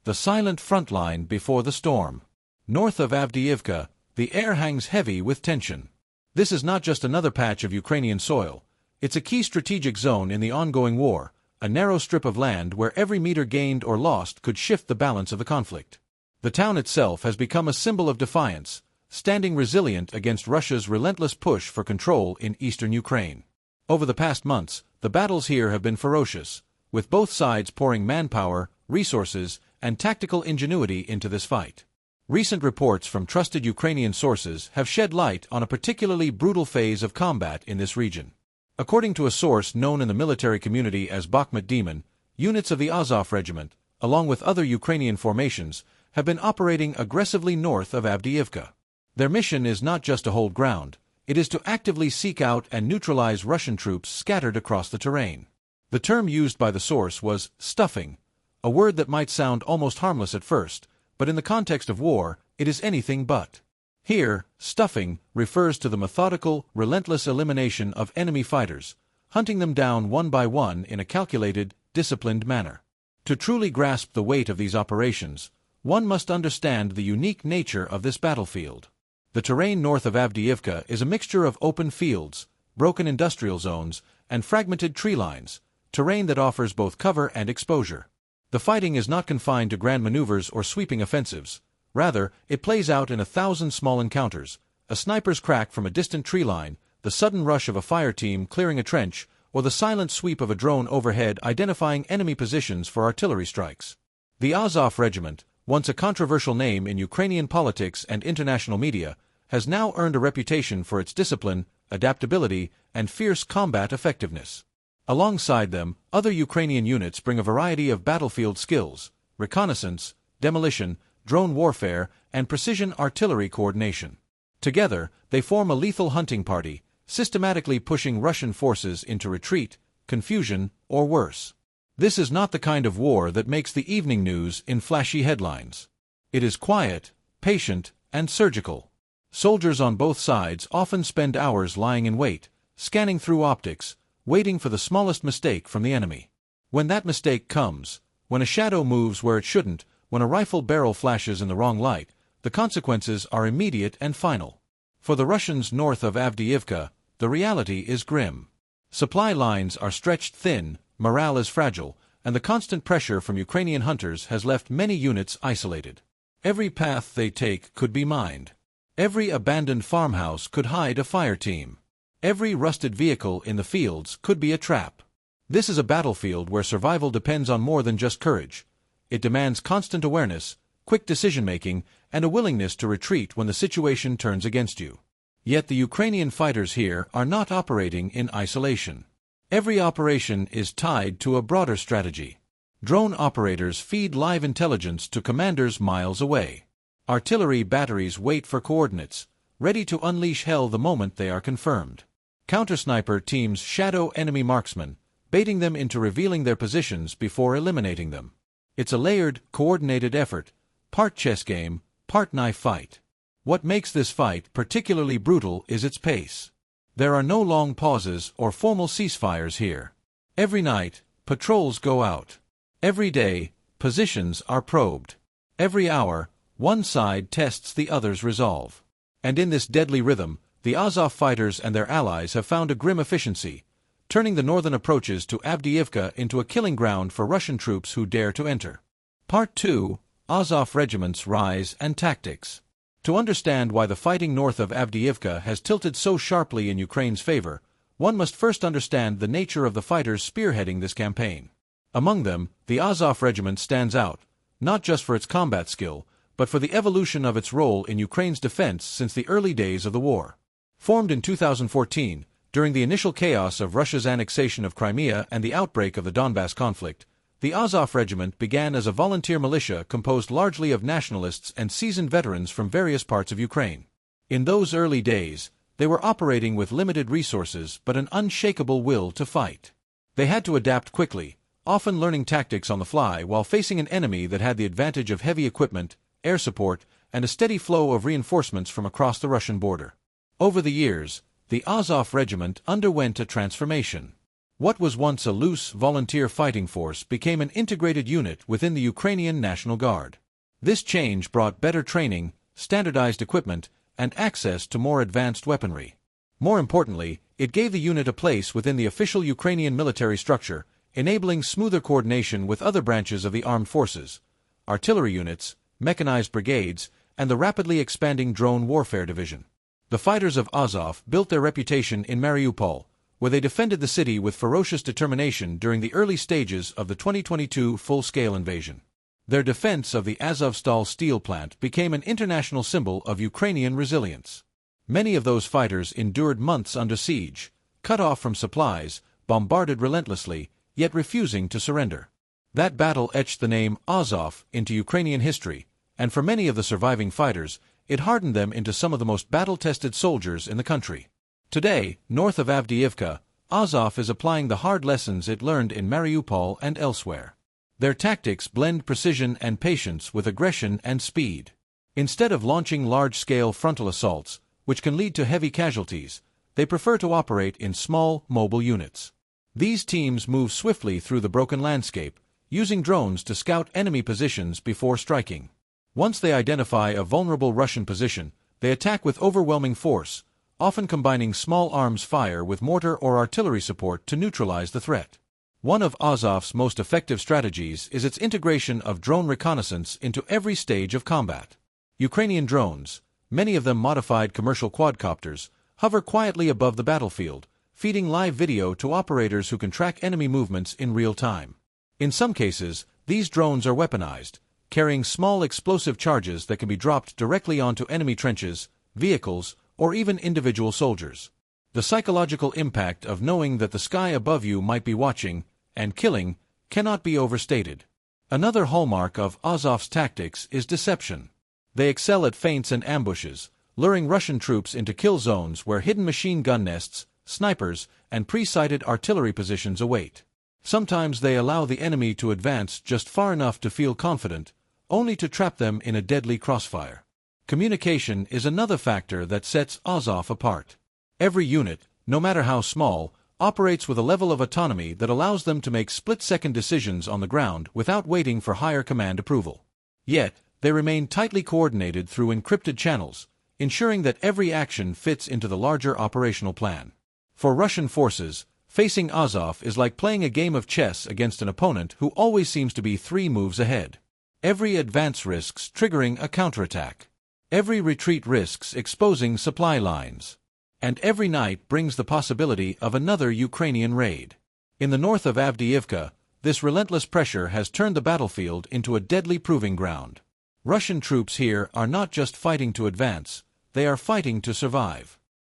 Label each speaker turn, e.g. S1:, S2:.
S1: the silent front line before the storm. North of Avdiivka, the air hangs heavy with tension. This is not just another patch of Ukrainian soil. It's a key strategic zone in the ongoing war, a narrow strip of land where every meter gained or lost could shift the balance of the conflict. The town itself has become a symbol of defiance, standing resilient against Russia's relentless push for control in eastern Ukraine. Over the past months, the battles here have been ferocious, with both sides pouring manpower, resources, and tactical ingenuity into this fight. Recent reports from trusted Ukrainian sources have shed light on a particularly brutal phase of combat in this region. According to a source known in the military community as Bakhmut Demon, units of the Azov Regiment, along with other Ukrainian formations, have been operating aggressively north of Avdiivka. Their mission is not just to hold ground, it is to actively seek out and neutralize Russian troops scattered across the terrain. The term used by the source was stuffing, a word that might sound almost harmless at first, but in the context of war, it is anything but. Here, stuffing refers to the methodical, relentless elimination of enemy fighters, hunting them down one by one in a calculated, disciplined manner. To truly grasp the weight of these operations, one must understand the unique nature of this battlefield. The terrain north of Avdiivka is a mixture of open fields, broken industrial zones, and fragmented tree lines, terrain that offers both cover and exposure. The fighting is not confined to grand maneuvers or sweeping offensives. Rather, it plays out in 1,000 small encounters, a sniper's crack from a distant tree line, the sudden rush of a fire team clearing a trench, or the silent sweep of a drone overhead identifying enemy positions for artillery strikes. The Azov Regiment, once a controversial name in Ukrainian politics and international media, has now earned a reputation for its discipline, adaptability, and fierce combat effectiveness. Alongside them, other Ukrainian units bring a variety of battlefield skills: reconnaissance, demolition, drone warfare, and precision artillery coordination. Together, they form a lethal hunting party, systematically pushing Russian forces into retreat, confusion, or worse. This is not the kind of war that makes the evening news in flashy headlines. It is quiet, patient, and surgical. Soldiers on both sides often spend hours lying in wait, scanning through optics, waiting for the smallest mistake from the enemy. When that mistake comes, when a shadow moves where it shouldn't, when a rifle barrel flashes in the wrong light, the consequences are immediate and final. For the Russians north of Avdiivka, the reality is grim. Supply lines are stretched thin, morale is fragile, and the constant pressure from Ukrainian hunters has left many units isolated. Every path they take could be mined. Every abandoned farmhouse could hide a fire team. Every rusted vehicle in the fields could be a trap. This is a battlefield where survival depends on more than just courage. It demands constant awareness, quick decision-making, and a willingness to retreat when the situation turns against you. Yet the Ukrainian fighters here are not operating in isolation. Every operation is tied to a broader strategy. Drone operators feed live intelligence to commanders miles away. Artillery batteries wait for coordinates, ready to unleash hell the moment they are confirmed. Counter-sniper teams shadow enemy marksmen, baiting them into revealing their positions before eliminating them. It's a layered, coordinated effort, part chess game, part knife fight. What makes this fight particularly brutal is its pace. There are no long pauses or formal ceasefires here. Every night, patrols go out. Every day, positions are probed. Every hour, one side tests the other's resolve. And in this deadly rhythm, the Azov fighters and their allies have found a grim efficiency, turning the northern approaches to Avdiivka into a killing ground for Russian troops who dare to enter. Part 2: Azov Regiment's Rise and Tactics. To understand why the fighting north of Avdiivka has tilted so sharply in Ukraine's favor, one must first understand the nature of the fighters spearheading this campaign. Among them, the Azov Regiment stands out, not just for its combat skill, but for the evolution of its role in Ukraine's defense since the early days of the war. Formed in 2014, during the initial chaos of Russia's annexation of Crimea and the outbreak of the Donbass conflict, the Azov Regiment began as a volunteer militia composed largely of nationalists and seasoned veterans from various parts of Ukraine. In those early days, they were operating with limited resources but an unshakable will to fight. They had to adapt quickly, often learning tactics on the fly while facing an enemy that had the advantage of heavy equipment, air support, and a steady flow of reinforcements from across the Russian border. Over the years, the Azov Regiment underwent a transformation. What was once a loose, volunteer fighting force became an integrated unit within the Ukrainian National Guard. This change brought better training, standardized equipment, and access to more advanced weaponry. More importantly, it gave the unit a place within the official Ukrainian military structure, enabling smoother coordination with other branches of the armed forces, artillery units, mechanized brigades, and the rapidly expanding drone warfare division. The fighters of Azov built their reputation in Mariupol, where they defended the city with ferocious determination during the early stages of the 2022 full-scale invasion. Their defense of the Azovstal steel plant became an international symbol of Ukrainian resilience. Many of those fighters endured months under siege, cut off from supplies, bombarded relentlessly, yet refusing to surrender. That battle etched the name Azov into Ukrainian history, and for many of the surviving fighters, it hardened them into some of the most battle-tested soldiers in the country. Today, north of Avdiivka, Azov is applying the hard lessons it learned in Mariupol and elsewhere. Their tactics blend precision and patience with aggression and speed. Instead of launching large-scale frontal assaults, which can lead to heavy casualties, they prefer to operate in small, mobile units. These teams move swiftly through the broken landscape, using drones to scout enemy positions before striking. Once they identify a vulnerable Russian position, they attack with overwhelming force, often combining small arms fire with mortar or artillery support to neutralize the threat. One of Azov's most effective strategies is its integration of drone reconnaissance into every stage of combat. Ukrainian drones, many of them modified commercial quadcopters, hover quietly above the battlefield, feeding live video to operators who can track enemy movements in real time. In some cases, these drones are weaponized, carrying small explosive charges that can be dropped directly onto enemy trenches, vehicles, or even individual soldiers. The psychological impact of knowing that the sky above you might be watching and killing cannot be overstated. Another hallmark of Azov's tactics is deception. They excel at feints and ambushes, luring Russian troops into kill zones where hidden machine gun nests, snipers, and pre-sighted artillery positions await. Sometimes they allow the enemy to advance just far enough to feel confident, only to trap them in a deadly crossfire. Communication is another factor that sets Azov apart. Every unit, no matter how small, operates with a level of autonomy that allows them to make split-second decisions on the ground without waiting for higher command approval. Yet, they remain tightly coordinated through encrypted channels, ensuring that every action fits into the larger operational plan. For Russian forces, facing Azov is like playing a game of chess against an opponent who always seems to be 3 moves ahead. Every advance risks triggering a counterattack. Every retreat risks exposing supply lines. And every night brings the possibility of another Ukrainian raid. In the north of Avdiivka, this relentless pressure has turned the battlefield into a deadly proving ground. Russian troops here are not just fighting to advance, they are fighting to survive.